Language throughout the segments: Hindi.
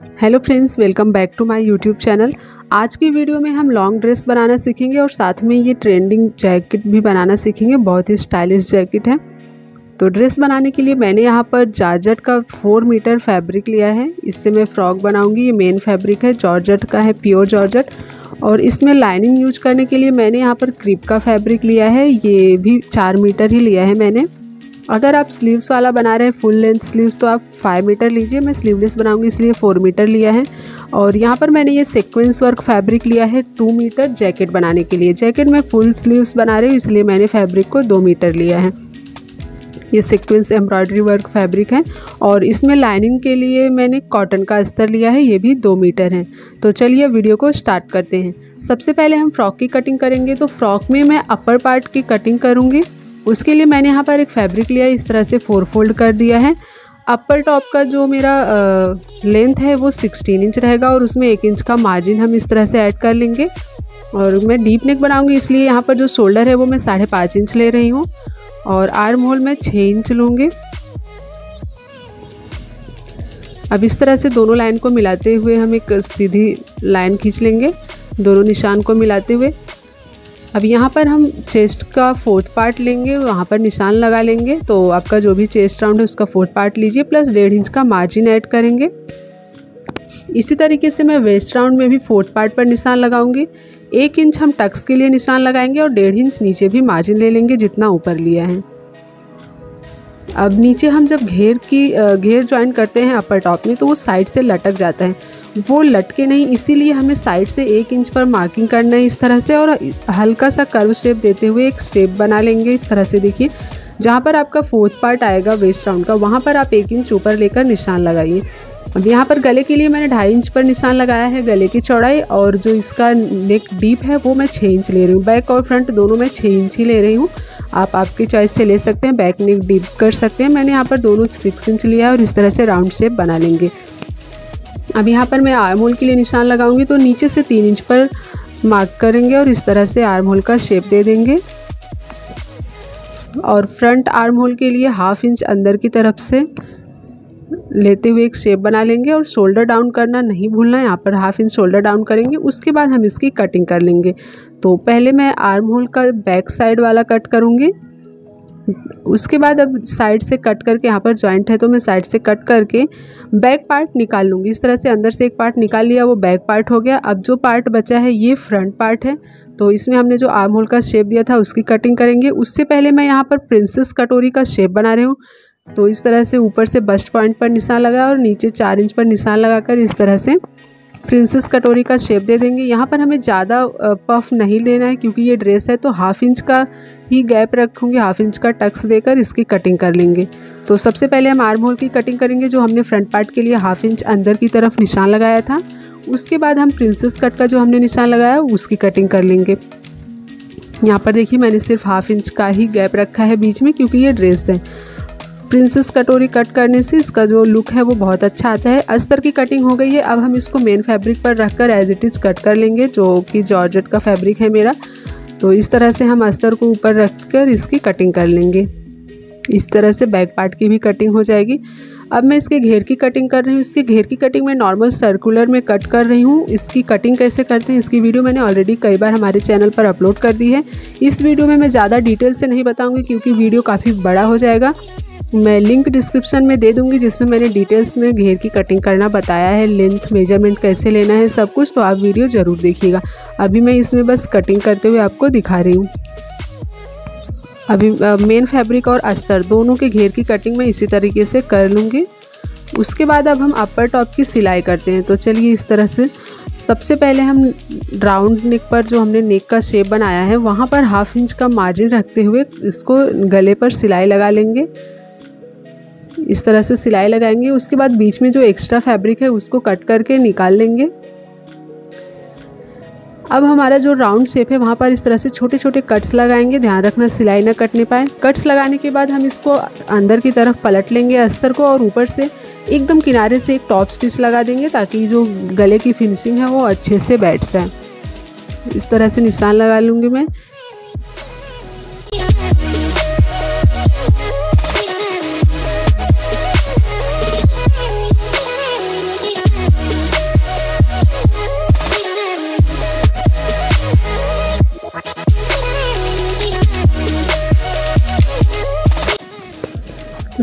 Hello friends, welcome back to my YouTube channel. आज की वीडियो में हम लॉन्ग ड्रेस बनाना सीखेंगे और साथ में ये ट्रेंडिंग जैकेट भी बनाना सीखेंगे। बहुत ही स्टाइलिश जैकेट है। तो ड्रेस बनाने के लिए मैंने यहाँ पर जॉर्जेट का 4 मीटर फैब्रिक लिया है। इससे मैं फ़्रॉक बनाऊंगी। ये मेन फैब्रिक है, जॉर्जेट का है, प्योर जॉर्जेट। और इसमें लाइनिंग यूज करने के लिए मैंने यहाँ पर क्रिप का फैब्रिक लिया है। ये भी 4 मीटर ही लिया है मैंने। अगर आप स्लीव्स वाला बना रहे हैं, फुल लेंथ स्लीव्स, तो आप 5 मीटर लीजिए। मैं स्लीवलेस बनाऊंगी इसलिए 4 मीटर लिया है। और यहाँ पर मैंने ये सीक्वेंस वर्क फैब्रिक लिया है 2 मीटर जैकेट बनाने के लिए। जैकेट में फुल स्लीव्स बना रही हूँ इसलिए मैंने फैब्रिक को 2 मीटर लिया है। ये सीक्वेंस एम्ब्रॉयडरी वर्क फैब्रिक है और इसमें लाइनिंग के लिए मैंने कॉटन का अस्तर लिया है। ये भी 2 मीटर है। तो चलिए वीडियो को स्टार्ट करते हैं। सबसे पहले हम फ्रॉक की कटिंग करेंगे। तो फ्रॉक में मैं अपर पार्ट की कटिंग करूँगी। उसके लिए मैंने यहाँ पर एक फैब्रिक लिया है, इस तरह से 4 फोल्ड कर दिया है। अपर टॉप का जो मेरा लेंथ है वो 16 इंच रहेगा और उसमें 1 इंच का मार्जिन हम इस तरह से ऐड कर लेंगे। और मैं डीप नेक बनाऊंगी इसलिए यहाँ पर जो शोल्डर है वो मैं 5.5 इंच ले रही हूँ और आर्म होल में 6 इंच लूँगी। अब इस तरह से दोनों लाइन को मिलाते हुए हम एक सीधी लाइन खींच लेंगे, दोनों निशान को मिलाते हुए। अब यहाँ पर हम चेस्ट का 4th पार्ट लेंगे, वहाँ पर निशान लगा लेंगे। तो आपका जो भी चेस्ट राउंड है उसका 4th पार्ट लीजिए, प्लस 1.5 इंच का मार्जिन ऐड करेंगे। इसी तरीके से मैं वेस्ट राउंड में भी 4th पार्ट पर निशान लगाऊंगी। 1 इंच हम टक्स के लिए निशान लगाएंगे और 1.5 इंच नीचे भी मार्जिन ले लेंगे जितना ऊपर लिया है। अब नीचे हम जब घेर ज्वाइन करते हैं अपर टॉप में तो वो साइड से लटक जाता है, वो लटके नहीं, इसीलिए हमें साइड से 1 इंच पर मार्किंग करना है इस तरह से। और हल्का सा कर्व शेप देते हुए एक शेप बना लेंगे इस तरह से। देखिए, जहाँ पर आपका 4th पार्ट आएगा वेस्ट राउंड का, वहाँ पर आप 1 इंच ऊपर लेकर निशान लगाइए। अब यहाँ पर गले के लिए मैंने 2.5 इंच पर निशान लगाया है गले की चौड़ाई, और जो इसका नेक डीप है वो मैं 6 इंच ले रही हूँ। बैक और फ्रंट दोनों मैं 6 इंच ही ले रही हूँ। आप आपकी चॉइस से ले सकते हैं, बैक नेक डीप कर सकते हैं। मैंने यहाँ पर दोनों 6 इंच लिया है और इस तरह से राउंड शेप बना लेंगे। अब यहाँ पर मैं आर्म होल के लिए निशान लगाऊंगी तो नीचे से 3 इंच पर मार्क करेंगे और इस तरह से आर्म होल का शेप दे देंगे। और फ्रंट आर्म होल के लिए 1/2 इंच अंदर की तरफ से लेते हुए एक शेप बना लेंगे और शोल्डर डाउन करना नहीं भूलना है। यहाँ पर 1/2 इंच शोल्डर डाउन करेंगे, उसके बाद हम इसकी कटिंग कर लेंगे। तो पहले मैं आर्म होल का बैक साइड वाला कट करूँगी, उसके बाद अब साइड से कट करके, यहाँ पर जॉइंट है तो मैं साइड से कट करके बैक पार्ट निकाल लूँगी। इस तरह से अंदर से एक पार्ट निकाल लिया, वो बैक पार्ट हो गया। अब जो पार्ट बचा है ये फ्रंट पार्ट है, तो इसमें हमने जो आर्म होल का शेप दिया था उसकी कटिंग करेंगे। उससे पहले मैं यहाँ पर प्रिंसेस कटोरी का शेप बना रही हूँ। तो इस तरह से ऊपर से बस्ट पॉइंट पर निशान लगाया और नीचे 4 इंच पर निशान लगाकर इस तरह से प्रिंसेस कटोरी का शेप दे देंगे। यहाँ पर हमें ज़्यादा पफ नहीं लेना है क्योंकि ये ड्रेस है, तो 1/2 इंच का ही गैप रखूँगी। 1/2 इंच का टक्स देकर इसकी कटिंग कर लेंगे। तो सबसे पहले हम आर्म होल की कटिंग करेंगे, जो हमने फ्रंट पार्ट के लिए 1/2 इंच अंदर की तरफ निशान लगाया था। उसके बाद हम प्रिंसेस कट का जो हमने निशान लगाया उसकी कटिंग कर लेंगे। यहाँ पर देखिए, मैंने सिर्फ 1/2 इंच का ही गैप रखा है बीच में क्योंकि ये ड्रेस है। प्रिंसेस कटोरी कट करने से इसका जो लुक है वो बहुत अच्छा आता है। अस्तर की कटिंग हो गई है। अब हम इसको मेन फैब्रिक पर रखकर एज इट इज़ कट कर लेंगे, जो कि जॉर्जेट का फैब्रिक है मेरा। तो इस तरह से हम अस्तर को ऊपर रखकर इसकी कटिंग कर लेंगे। इस तरह से बैक पार्ट की भी कटिंग हो जाएगी। अब मैं इसके घेर की कटिंग कर रही हूँ। इसके घेर की कटिंग मैं नॉर्मल सर्कुलर में कट कर रही हूँ। इसकी कटिंग कैसे करते हैं इसकी वीडियो मैंने ऑलरेडी कई बार हमारे चैनल पर अपलोड कर दी है। इस वीडियो में मैं ज़्यादा डिटेल से नहीं बताऊँगी क्योंकि वीडियो काफ़ी बड़ा हो जाएगा। मैं लिंक डिस्क्रिप्शन में दे दूंगी जिसमें मैंने डिटेल्स में घेर की कटिंग करना बताया है, लेंथ मेजरमेंट कैसे लेना है सब कुछ, तो आप वीडियो ज़रूर देखिएगा। अभी मैं इसमें बस कटिंग करते हुए आपको दिखा रही हूँ। अभी मेन फैब्रिक और अस्तर दोनों के घेर की कटिंग मैं इसी तरीके से कर लूँगी। उसके बाद अब हम अपर टॉप की सिलाई करते हैं। तो चलिए, इस तरह से सबसे पहले हम राउंड नेक पर जो हमने नेक का शेप बनाया है वहाँ पर 1/2 इंच का मार्जिन रखते हुए इसको गले पर सिलाई लगा लेंगे। इस तरह से सिलाई लगाएंगे। उसके बाद बीच में जो एक्स्ट्रा फैब्रिक है उसको कट करके निकाल लेंगे। अब हमारा जो राउंड शेप है वहाँ पर इस तरह से छोटे छोटे कट्स लगाएंगे। ध्यान रखना सिलाई ना कटने पाए। कट्स लगाने के बाद हम इसको अंदर की तरफ पलट लेंगे अस्तर को, और ऊपर से एकदम किनारे से एक टॉप स्टिच लगा देंगे ताकि जो गले की फिनिशिंग है वो अच्छे से बैठ जाए। इस तरह से निशान लगा लूँगी मैं।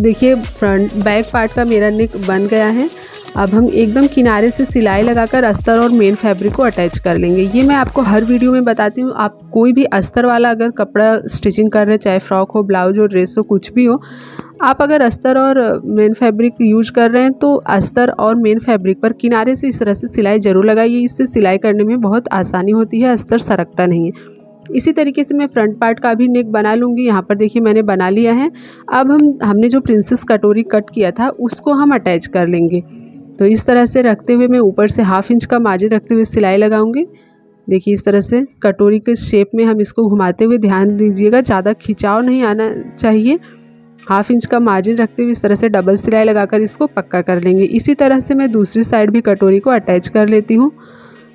तो देखिए फ्रंट बैक पार्ट का मेरा नेक बन गया है। अब हम एकदम किनारे से सिलाई लगाकर अस्तर और मेन फैब्रिक को अटैच कर लेंगे। ये मैं आपको हर वीडियो में बताती हूँ। आप कोई भी अस्तर वाला अगर कपड़ा स्टिचिंग कर रहे हैं, चाहे फ्रॉक हो, ब्लाउज हो, ड्रेस हो, कुछ भी हो, आप अगर अस्तर और मेन फैब्रिक यूज कर रहे हैं तो अस्तर और मेन फैब्रिक पर किनारे से इस तरह से सिलाई ज़रूर लगाइए। इससे सिलाई करने में बहुत आसानी होती है, अस्तर सरकता नहीं है। इसी तरीके से मैं फ्रंट पार्ट का भी नेक बना लूँगी। यहाँ पर देखिए मैंने बना लिया है। अब हमने जो प्रिंसेस कटोरी कट किया था उसको हम अटैच कर लेंगे। तो इस तरह से रखते हुए मैं ऊपर से 1/2 इंच का मार्जिन रखते हुए सिलाई लगाऊंगी। देखिए इस तरह से कटोरी के शेप में हम इसको घुमाते हुए, ध्यान दीजिएगा ज़्यादा खिंचाव नहीं आना चाहिए। 1/2 इंच का मार्जिन रखते हुए इस तरह से डबल सिलाई लगाकर इसको पक्का कर लेंगे। इसी तरह से मैं दूसरी साइड भी कटोरी को अटैच कर लेती हूँ।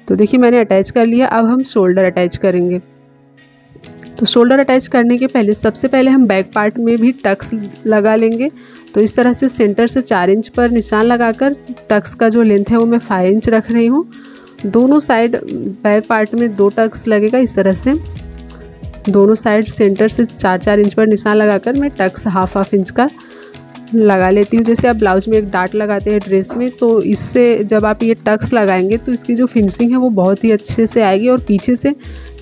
तो देखिए मैंने अटैच कर लिया। अब हम शोल्डर अटैच करेंगे। तो शोल्डर अटैच करने के पहले सबसे पहले हम बैक पार्ट में भी टक्स लगा लेंगे। तो इस तरह से सेंटर से 4 इंच पर निशान लगाकर टक्स का जो लेंथ है वो मैं 5 इंच रख रही हूँ। दोनों साइड बैक पार्ट में 2 टक्स लगेगा। इस तरह से दोनों साइड सेंटर से 4-4 इंच पर निशान लगाकर मैं टक्स 1/2 इंच का लगा लेती हूँ। जैसे आप ब्लाउज में एक डाट लगाते हैं ड्रेस में, तो इससे जब आप ये टक्स लगाएंगे तो इसकी जो फिनिशिंग है वो बहुत ही अच्छे से आएगी और पीछे से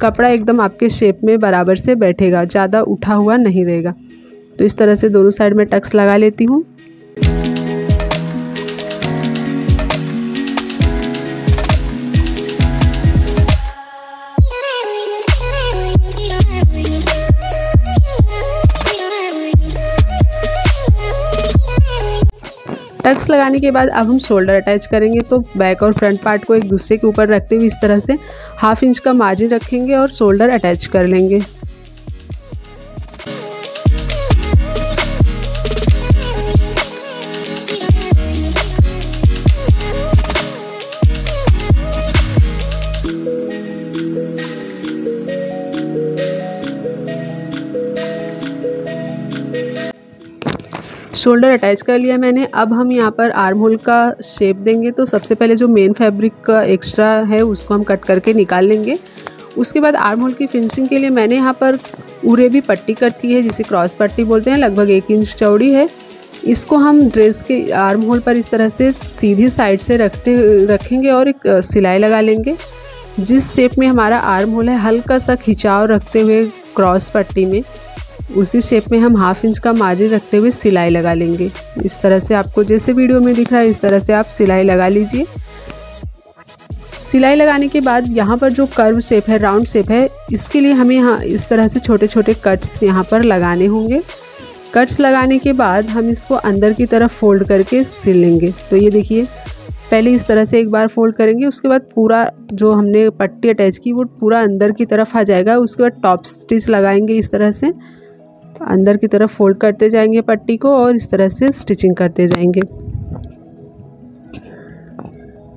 कपड़ा एकदम आपके शेप में बराबर से बैठेगा, ज़्यादा उठा हुआ नहीं रहेगा। तो इस तरह से दोनों साइड में टक्स लगा लेती हूँ। टक्स लगाने के बाद अब हम शोल्डर अटैच करेंगे। तो बैक और फ्रंट पार्ट को एक दूसरे के ऊपर रखते हुए इस तरह से 1/2 इंच का मार्जिन रखेंगे और शोल्डर अटैच कर लेंगे। शोल्डर अटैच कर लिया मैंने। अब हम यहाँ पर आर्म होल का शेप देंगे। तो सबसे पहले जो मेन फैब्रिक का एक्स्ट्रा है उसको हम कट करके निकाल लेंगे। उसके बाद आर्म होल की फिनिशिंग के लिए मैंने यहाँ पर उरेबी पट्टी कट की है, जिसे क्रॉस पट्टी बोलते हैं, लगभग 1 इंच चौड़ी है। इसको हम ड्रेस के आर्म होल पर इस तरह से सीधी साइड से रखेंगे और एक सिलाई लगा लेंगे। जिस शेप में हमारा आर्म होल है हल्का सा खिंचाव रखते हुए क्रॉस पट्टी में, उसी शेप में हम 1/2 इंच का मार्जिन रखते हुए सिलाई लगा लेंगे। इस तरह से आपको जैसे वीडियो में दिख रहा है इस तरह से आप सिलाई लगा लीजिए। सिलाई लगाने के बाद यहाँ पर जो कर्व शेप है, राउंड शेप है, इसके लिए हमें यहाँ इस तरह से छोटे छोटे कट्स यहाँ पर लगाने होंगे। कट्स लगाने के बाद हम इसको अंदर की तरफ फोल्ड करके सिल लेंगे। तो ये देखिए पहले इस तरह से एक बार फोल्ड करेंगे, उसके बाद पूरा जो हमने पट्टी अटैच की वो पूरा अंदर की तरफ आ जाएगा। उसके बाद टॉप स्टिच लगाएंगे इस तरह से, अंदर की तरफ फोल्ड करते जाएंगे पट्टी को और इस तरह से स्टिचिंग करते जाएंगे।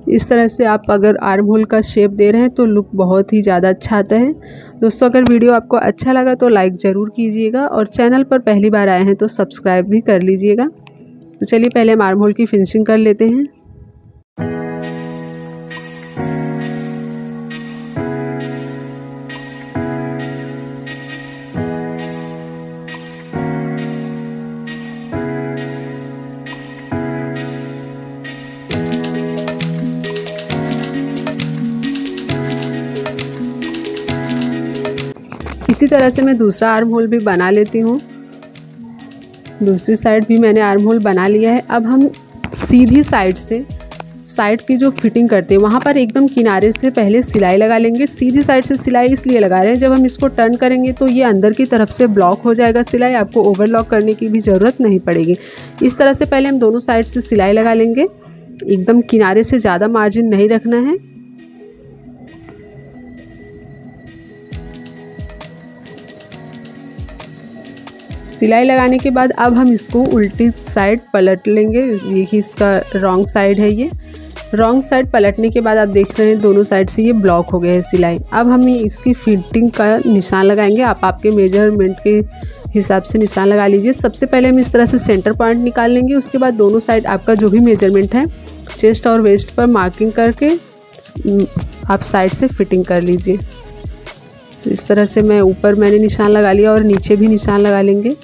इस तरह से आप अगर आर्म होल का शेप दे रहे हैं तो लुक बहुत ही ज़्यादा अच्छा आता है। दोस्तों अगर वीडियो आपको अच्छा लगा तो लाइक ज़रूर कीजिएगा और चैनल पर पहली बार आए हैं तो सब्सक्राइब भी कर लीजिएगा। तो चलिए पहले हम आर्म होल की फिनिशिंग कर लेते हैं। इसी तरह से मैं दूसरा आर्म होल भी बना लेती हूँ। दूसरी साइड भी मैंने आर्म होल बना लिया है। अब हम सीधी साइड से साइड की जो फिटिंग करते हैं वहाँ पर एकदम किनारे से पहले सिलाई लगा लेंगे। सीधी साइड से सिलाई इसलिए लगा रहे हैं, जब हम इसको टर्न करेंगे तो ये अंदर की तरफ से ब्लॉक हो जाएगा सिलाई, आपको ओवरलॉक करने की भी ज़रूरत नहीं पड़ेगी। इस तरह से पहले हम दोनों साइड से सिलाई लगा लेंगे। एकदम किनारे से ज़्यादा मार्जिन नहीं रखना है। सिलाई लगाने के बाद अब हम इसको उल्टी साइड पलट लेंगे। देखिए इसका रॉन्ग साइड है, ये रॉन्ग साइड पलटने के बाद आप देख रहे हैं दोनों साइड से ये ब्लॉक हो गया है सिलाई। अब हम इसकी फिटिंग का निशान लगाएंगे। आप आपके मेजरमेंट के हिसाब से निशान लगा लीजिए। सबसे पहले हम इस तरह से सेंटर पॉइंट निकाल लेंगे। उसके बाद दोनों साइड आपका जो भी मेजरमेंट है चेस्ट और वेस्ट पर मार्किंग करके आप साइड से फिटिंग कर लीजिए। तो इस तरह से मैं ऊपर मैंने निशान लगा लिया और नीचे भी निशान लगा लेंगे।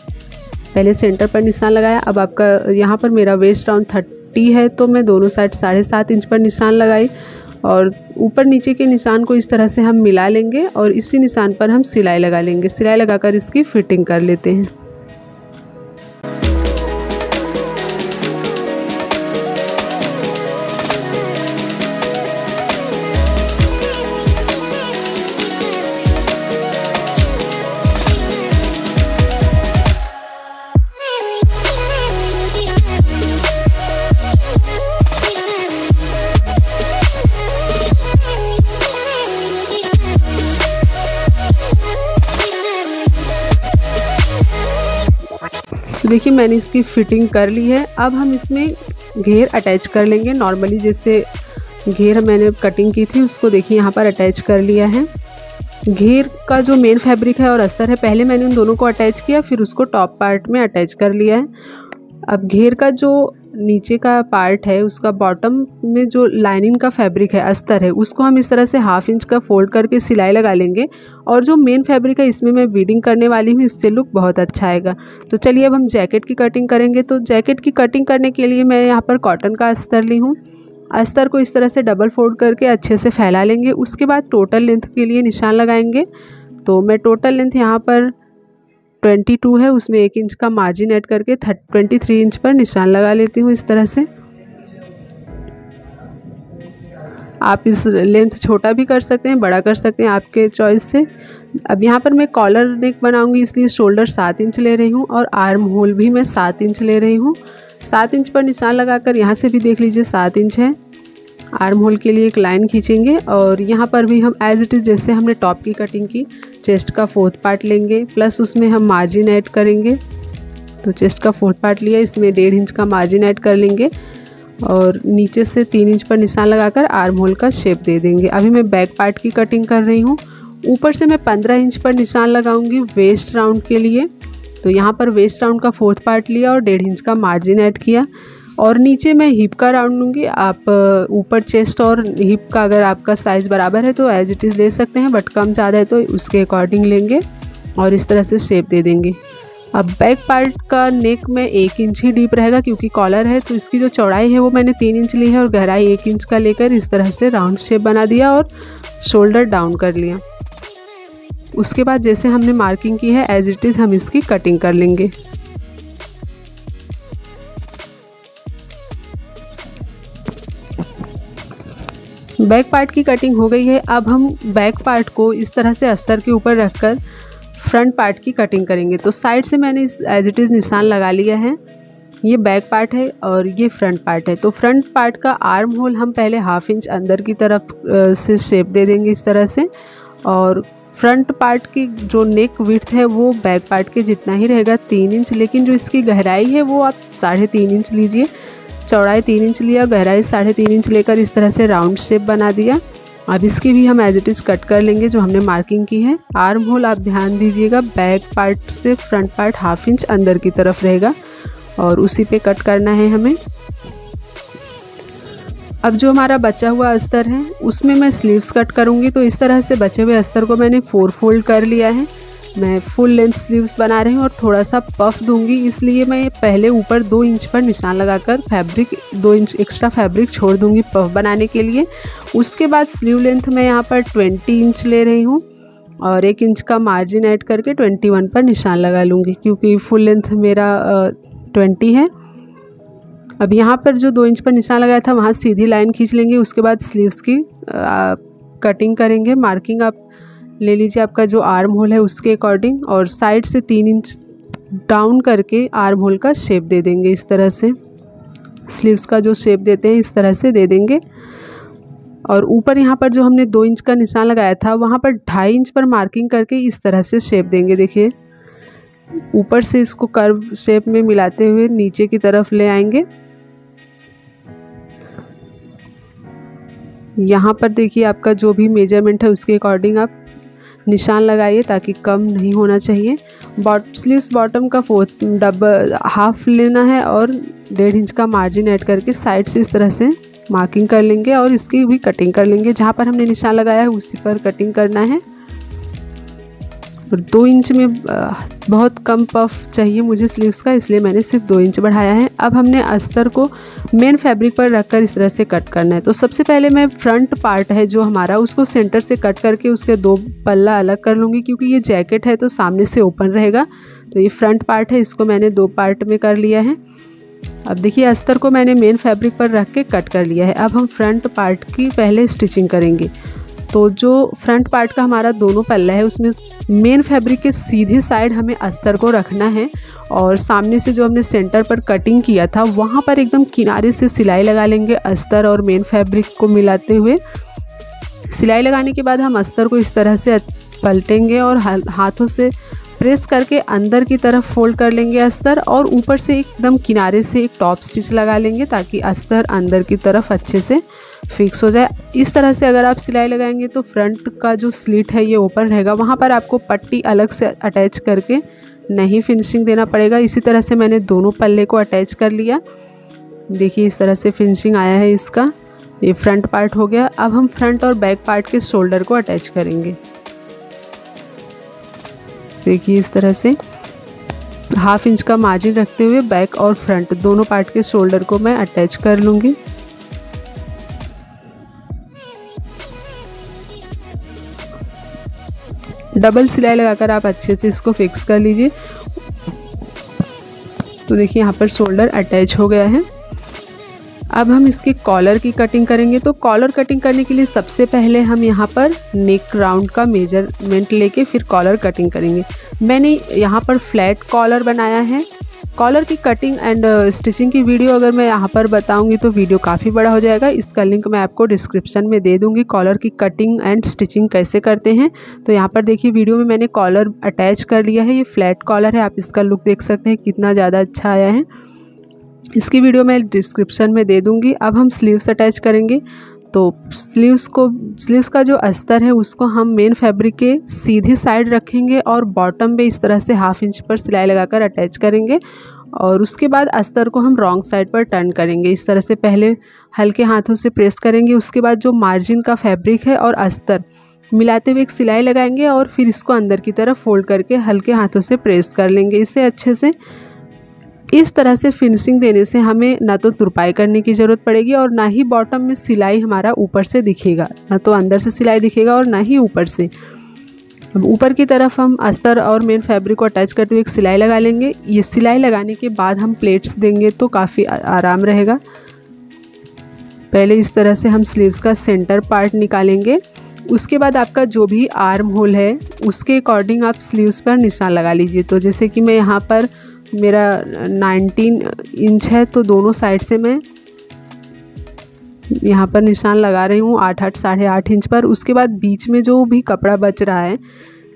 पहले सेंटर पर निशान लगाया। अब आपका यहाँ पर मेरा वेस्ट राउंड 30 है तो मैं दोनों साइड 7.5 इंच पर निशान लगाई और ऊपर नीचे के निशान को इस तरह से हम मिला लेंगे और इसी निशान पर हम सिलाई लगा लेंगे। सिलाई लगाकर इसकी फिटिंग कर लेते हैं। देखिए मैंने इसकी फिटिंग कर ली है। अब हम इसमें घेर अटैच कर लेंगे। नॉर्मली जैसे घेर मैंने कटिंग की थी उसको देखिए यहाँ पर अटैच कर लिया है। घेर का जो मेन फैब्रिक है और अस्तर है, पहले मैंने उन दोनों को अटैच किया, फिर उसको टॉप पार्ट में अटैच कर लिया है। अब घेर का जो नीचे का पार्ट है उसका बॉटम में जो लाइनिंग का फैब्रिक है, अस्तर है, उसको हम इस तरह से 1/2 इंच का फोल्ड करके सिलाई लगा लेंगे और जो मेन फैब्रिक है इसमें मैं बीडिंग करने वाली हूँ, इससे लुक बहुत अच्छा आएगा। तो चलिए अब हम जैकेट की कटिंग करेंगे। तो जैकेट की कटिंग करने के लिए मैं यहाँ पर कॉटन का अस्तर ली हूँ। अस्तर को इस तरह से डबल फोल्ड करके अच्छे से फैला लेंगे। उसके बाद टोटल लेंथ के लिए निशान लगाएंगे। तो मैं टोटल लेंथ यहाँ पर 22 है, उसमें 1 इंच का मार्जिन ऐड करके 23 इंच पर निशान लगा लेती हूँ इस तरह से। आप इस लेंथ छोटा भी कर सकते हैं, बड़ा कर सकते हैं, आपके चॉइस से। अब यहाँ पर मैं कॉलर नेक बनाऊंगी, इसलिए शोल्डर 7 इंच ले रही हूँ और आर्म होल भी मैं 7 इंच ले रही हूँ। 7 इंच पर निशान लगाकर यहाँ से भी देख लीजिए 7 इंच है। आर्म होल के लिए एक लाइन खींचेंगे और यहाँ पर भी हम एज इट इज़ जैसे हमने टॉप की कटिंग की, चेस्ट का 4th पार्ट लेंगे, प्लस उसमें हम मार्जिन ऐड करेंगे। तो चेस्ट का 4th पार्ट लिया, इसमें 1.5 इंच का मार्जिन ऐड कर लेंगे और नीचे से 3 इंच पर निशान लगाकर आर्म होल का शेप दे देंगे। अभी मैं बैक पार्ट की कटिंग कर रही हूँ। ऊपर से मैं 15 इंच पर निशान लगाऊंगी वेस्ट राउंड के लिए। तो यहाँ पर वेस्ट राउंड का 4th पार्ट लिया और 1.5 इंच का मार्जिन ऐड किया और नीचे मैं हिप का राउंड लूँगी। आप ऊपर चेस्ट और हिप का अगर आपका साइज़ बराबर है तो एज इट इज़ ले सकते हैं, बट कम ज़्यादा है तो उसके अकॉर्डिंग लेंगे और इस तरह से शेप दे देंगे। अब बैक पार्ट का नेक में 1 इंच ही डीप रहेगा क्योंकि कॉलर है, तो इसकी जो चौड़ाई है वो मैंने 3 इंच ली है और गहराई 1 इंच का लेकर इस तरह से राउंड शेप बना दिया और शोल्डर डाउन कर लिया। उसके बाद जैसे हमने मार्किंग की है एज इट इज़ हम इसकी कटिंग कर लेंगे। बैक पार्ट की कटिंग हो गई है। अब हम बैक पार्ट को इस तरह से अस्तर के ऊपर रखकर फ्रंट पार्ट की कटिंग करेंगे। तो साइड से मैंने इस एज इट इज़ निशान लगा लिया है। ये बैक पार्ट है और ये फ्रंट पार्ट है। तो फ्रंट पार्ट का आर्म होल हम पहले 1/2 इंच अंदर की तरफ से शेप दे देंगे इस तरह से और फ्रंट पार्ट की जो नेक विड्थ है वो बैक पार्ट के जितना ही रहेगा 3 इंच, लेकिन जो इसकी गहराई है वो आप 3.5 इंच लीजिए। चौड़ाई 3 इंच लिया, गहराई 3.5 इंच लेकर इस तरह से राउंड शेप बना दिया। अब इसकी भी हम एज इट इज़ कट कर लेंगे जो हमने मार्किंग की है। आर्म होल आप ध्यान दीजिएगा बैक पार्ट से फ्रंट पार्ट 1/2 इंच अंदर की तरफ रहेगा और उसी पे कट करना है हमें। अब जो हमारा बचा हुआ अस्तर है उसमें मैं स्लीव्स कट करूँगी। तो इस तरह से बचे हुए अस्तर को मैंने 4 फोल्ड कर लिया है। मैं फुल लेंथ स्लीव्स बना रही हूँ और थोड़ा सा पफ दूंगी, इसलिए मैं पहले ऊपर 2 इंच पर निशान लगाकर फैब्रिक 2 इंच एक्स्ट्रा फैब्रिक छोड़ दूंगी पफ बनाने के लिए। उसके बाद स्लीव लेंथ मैं यहाँ पर 20 इंच ले रही हूँ और 1 इंच का मार्जिन ऐड करके 21 पर निशान लगा लूँगी क्योंकि फुल लेंथ मेरा 20 है। अब यहाँ पर जो 2 इंच पर निशान लगाया था वहाँ सीधी लाइन खींच लेंगे। उसके बाद स्लीव्स की कटिंग करेंगे। मार्किंग आप ले लीजिए आपका जो आर्म होल है उसके अकॉर्डिंग और साइड से 3 इंच डाउन करके आर्म होल का शेप दे देंगे। इस तरह से स्लीव्स का जो शेप देते हैं इस तरह से दे देंगे और ऊपर यहाँ पर जो हमने 2 इंच का निशान लगाया था वहाँ पर 2.5 इंच पर मार्किंग करके इस तरह से शेप देंगे। देखिए ऊपर से इसको कर्व शेप में मिलाते हुए नीचे की तरफ ले आएंगे। यहाँ पर देखिए आपका जो भी मेजरमेंट है उसके अकॉर्डिंग आप निशान लगाइए ताकि कम नहीं होना चाहिए। स्लीव्स बॉटम का 1/2 लेना है और 1.5 इंच का मार्जिन ऐड करके साइड से इस तरह से मार्किंग कर लेंगे और इसकी भी कटिंग कर लेंगे। जहाँ पर हमने निशान लगाया है उसी पर कटिंग करना है। और 2 इंच में बहुत कम पफ चाहिए मुझे स्लीव्स का, इसलिए मैंने सिर्फ 2 इंच बढ़ाया है। अब हमने अस्तर को मेन फैब्रिक पर रखकर इस तरह से कट करना है। तो सबसे पहले मैं फ्रंट पार्ट है जो हमारा, उसको सेंटर से कट करके उसके 2 पल्ला अलग कर लूँगी, क्योंकि ये जैकेट है तो सामने से ओपन रहेगा। तो ये फ्रंट पार्ट है, इसको मैंने 2 पार्ट में कर लिया है। अब देखिए अस्तर को मैंने मेन फैब्रिक पर रख के कट कर लिया है। अब हम फ्रंट पार्ट की पहले स्टिचिंग करेंगे। तो जो फ्रंट पार्ट का हमारा दोनों पल्ला है उसमें मेन फैब्रिक के सीधे साइड हमें अस्तर को रखना है, और सामने से जो हमने सेंटर पर कटिंग किया था वहाँ पर एकदम किनारे से सिलाई लगा लेंगे अस्तर और मेन फैब्रिक को मिलाते हुए। सिलाई लगाने के बाद हम अस्तर को इस तरह से पलटेंगे और हाथों से प्रेस करके अंदर की तरफ फोल्ड कर लेंगे अस्तर, और ऊपर से एकदम किनारे से एक टॉप स्टिच लगा लेंगे ताकि अस्तर अंदर की तरफ अच्छे से फिक्स हो जाए। इस तरह से अगर आप सिलाई लगाएंगे तो फ्रंट का जो स्लिट है ये ओपन रहेगा, वहाँ पर आपको पट्टी अलग से अटैच करके नहीं फिनिशिंग देना पड़ेगा। इसी तरह से मैंने दोनों पल्ले को अटैच कर लिया। देखिए इस तरह से फिनिशिंग आया है इसका। ये फ्रंट पार्ट हो गया। अब हम फ्रंट और बैक पार्ट के शोल्डर को अटैच करेंगे। देखिए इस तरह से 1/2 इंच का मार्जिन रखते हुए बैक और फ्रंट दोनों पार्ट के शोल्डर को मैं अटैच कर लूँगी। डबल सिलाई लगाकर आप अच्छे से इसको फिक्स कर लीजिए। तो देखिए यहाँ पर शोल्डर अटैच हो गया है। अब हम इसके कॉलर की कटिंग करेंगे। तो कॉलर कटिंग करने के लिए सबसे पहले हम यहाँ पर नेक राउंड का मेजरमेंट लेके फिर कॉलर कटिंग करेंगे। मैंने यहाँ पर फ्लैट कॉलर बनाया है। कॉलर की कटिंग एंड स्टिचिंग की वीडियो अगर मैं यहाँ पर बताऊंगी तो वीडियो काफ़ी बड़ा हो जाएगा। इसका लिंक मैं आपको डिस्क्रिप्शन में दे दूँगी, कॉलर की कटिंग एंड स्टिचिंग कैसे करते हैं। तो यहाँ पर देखिए वीडियो में मैंने कॉलर अटैच कर लिया है। ये फ्लैट कॉलर है, आप इसका लुक देख सकते हैं कितना ज़्यादा अच्छा आया है। इसकी वीडियो मैं डिस्क्रिप्शन में दे दूँगी। अब हम स्लीव्स अटैच करेंगे। तो स्लीव्स का जो अस्तर है उसको हम मेन फैब्रिक के सीधी साइड रखेंगे और बॉटम पे इस तरह से 1/2 इंच पर सिलाई लगाकर अटैच करेंगे, और उसके बाद अस्तर को हम रॉन्ग साइड पर टर्न करेंगे। इस तरह से पहले हल्के हाथों से प्रेस करेंगे, उसके बाद जो मार्जिन का फैब्रिक है और अस्तर मिलाते हुए एक सिलाई लगाएंगे और फिर इसको अंदर की तरफ फोल्ड करके हल्के हाथों से प्रेस कर लेंगे इसे अच्छे से। इस तरह से फिनिशिंग देने से हमें ना तो तुरपाई करने की ज़रूरत पड़ेगी और ना ही बॉटम में सिलाई हमारा ऊपर से दिखेगा, ना तो अंदर से सिलाई दिखेगा और ना ही ऊपर से। अब ऊपर की तरफ हम अस्तर और मेन फैब्रिक को अटैच करते हुए एक सिलाई लगा लेंगे। ये सिलाई लगाने के बाद हम प्लेट्स देंगे तो काफ़ी आराम रहेगा। पहले इस तरह से हम स्लीव्स का सेंटर पार्ट निकालेंगे। उसके बाद आपका जो भी आर्म होल है उसके अकॉर्डिंग आप स्लीव्स पर निशान लगा लीजिए। तो जैसे कि मैं यहाँ पर मेरा 19 इंच है तो दोनों साइड से मैं यहाँ पर निशान लगा रही हूँ 8-8 8.5 इंच पर। उसके बाद बीच में जो भी कपड़ा बच रहा है,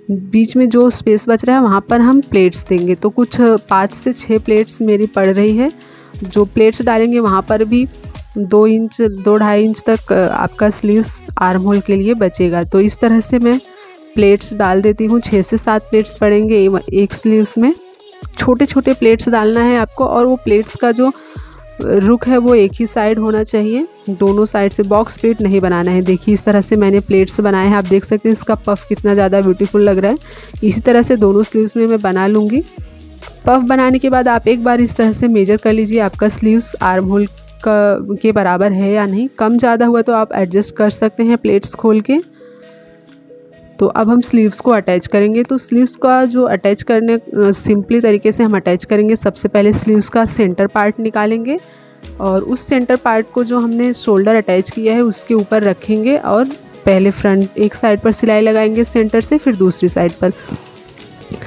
बीच में जो स्पेस बच रहा है वहाँ पर हम प्लेट्स देंगे। तो कुछ 5 से 6 प्लेट्स मेरी पड़ रही है। जो प्लेट्स डालेंगे वहाँ पर भी 2 इंच 2-2.5 इंच तक आपका स्लीव्स आर्म होल के लिए बचेगा। तो इस तरह से मैं प्लेट्स डाल देती हूँ। 6 से 7 प्लेट्स पड़ेंगे एक स्लीव्स में। छोटे छोटे प्लेट्स डालना है आपको, और वो प्लेट्स का जो रुख है वो एक ही साइड होना चाहिए, दोनों साइड से बॉक्स प्लेट नहीं बनाना है। देखिए इस तरह से मैंने प्लेट्स बनाए हैं, आप देख सकते हैं इसका पफ कितना ज़्यादा ब्यूटीफुल लग रहा है। इसी तरह से दोनों स्लीव्स में मैं बना लूँगी। पफ बनाने के बाद आप एक बार इस तरह से मेजर कर लीजिए आपका स्लीव्स आर्म होल के बराबर है या नहीं। कम ज़्यादा हुआ तो आप एडजस्ट कर सकते हैं प्लेट्स खोल के। तो अब हम स्लीव्स को अटैच करेंगे। तो स्लीव्स का जो अटैच करने सिंपली तरीके से हम अटैच करेंगे। सबसे पहले स्लीव्स का सेंटर पार्ट निकालेंगे और उस सेंटर पार्ट को जो हमने शोल्डर अटैच किया है उसके ऊपर रखेंगे और पहले फ्रंट एक साइड पर सिलाई लगाएंगे सेंटर से, फिर दूसरी साइड पर।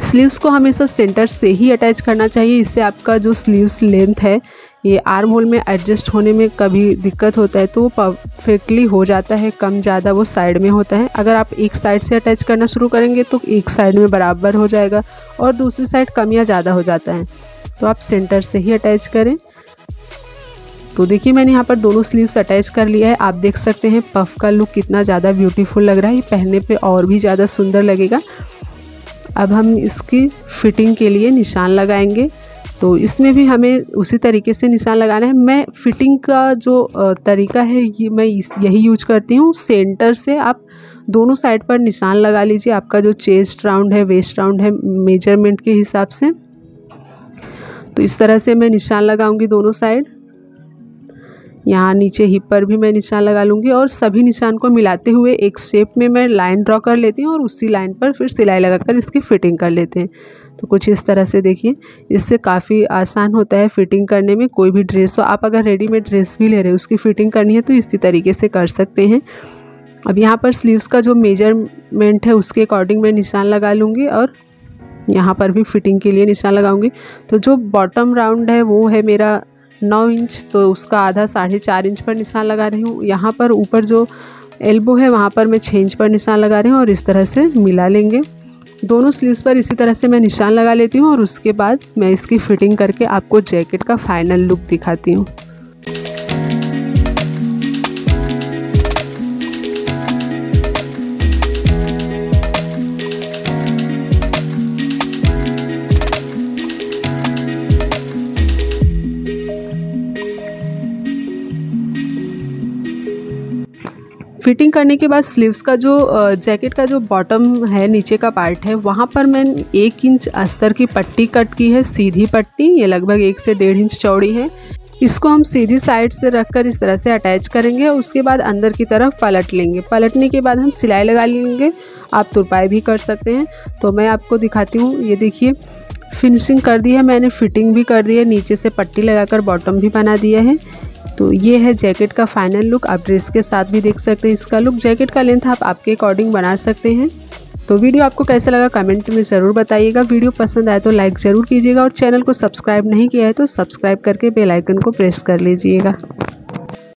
स्लीव्स को हमेशा सेंटर से ही अटैच करना चाहिए, इससे आपका जो स्लीव्स लेंथ है ये आर्म होल में एडजस्ट होने में कभी दिक्कत होता है तो वो परफेक्टली हो जाता है, कम ज़्यादा वो साइड में होता है। अगर आप एक साइड से अटैच करना शुरू करेंगे तो एक साइड में बराबर हो जाएगा और दूसरी साइड कम या ज़्यादा हो जाता है। तो आप सेंटर से ही अटैच करें। तो देखिए मैंने यहाँ पर दोनों स्लीव्स अटैच कर लिया है। आप देख सकते हैं पफ का लुक कितना ज़्यादा ब्यूटीफुल लग रहा है, ये पहनने पे और भी ज़्यादा सुंदर लगेगा। अब हम इसकी फिटिंग के लिए निशान लगाएंगे। तो इसमें भी हमें उसी तरीके से निशान लगाना है। मैं फिटिंग का जो तरीका है ये मैं यही यूज करती हूँ। सेंटर से आप दोनों साइड पर निशान लगा लीजिए, आपका जो चेस्ट राउंड है, वेस्ट राउंड है, मेजरमेंट के हिसाब से। तो इस तरह से मैं निशान लगाऊंगी दोनों साइड। यहाँ नीचे हिप पर भी मैं निशान लगा लूँगी और सभी निशान को मिलाते हुए एक शेप में मैं लाइन ड्रॉ कर लेती हूँ और उसी लाइन पर फिर सिलाई लगाकर इसकी फ़िटिंग कर लेते हैं। तो कुछ इस तरह से देखिए, इससे काफ़ी आसान होता है फ़िटिंग करने में। कोई भी ड्रेस हो, आप अगर रेडीमेड ड्रेस भी ले रहे हो, उसकी फ़िटिंग करनी है तो इसी तरीके से कर सकते हैं। अब यहाँ पर स्लीव्स का जो मेजरमेंट है उसके अकॉर्डिंग मैं निशान लगा लूँगी और यहाँ पर भी फिटिंग के लिए निशान लगाऊंगी। तो जो बॉटम राउंड है वो है मेरा 9 इंच, तो उसका आधा 4.5 इंच पर निशान लगा रही हूँ। यहाँ पर ऊपर जो एल्बो है वहाँ पर मैं 6 इंच पर निशान लगा रही हूँ और इस तरह से मिला लेंगे। दोनों स्लीव्स पर इसी तरह से मैं निशान लगा लेती हूँ और उसके बाद मैं इसकी फ़िटिंग करके आपको जैकेट का फाइनल लुक दिखाती हूँ। फिटिंग करने के बाद स्लीव्स का जो जैकेट का जो बॉटम है, नीचे का पार्ट है, वहाँ पर मैंने 1 इंच अस्तर की पट्टी कट की है, सीधी पट्टी। ये लगभग 1 से 1.5 इंच चौड़ी है। इसको हम सीधी साइड से रखकर इस तरह से अटैच करेंगे। उसके बाद अंदर की तरफ पलट लेंगे। पलटने के बाद हम सिलाई लगा लेंगे। आप तुरपाई भी कर सकते हैं। तो मैं आपको दिखाती हूँ। ये देखिए, फिनिशिंग कर दी है मैंने, फिटिंग भी कर दी है, नीचे से पट्टी लगाकर बॉटम भी बना दिया है। तो ये है जैकेट का फाइनल लुक। आप ड्रेस के साथ भी देख सकते हैं इसका लुक। जैकेट का लेंथ आप आपके अकॉर्डिंग बना सकते हैं। तो वीडियो आपको कैसा लगा कमेंट में ज़रूर बताइएगा। वीडियो पसंद आए तो लाइक ज़रूर कीजिएगा और चैनल को सब्सक्राइब नहीं किया है तो सब्सक्राइब करके बेल आइकन को प्रेस कर लीजिएगा।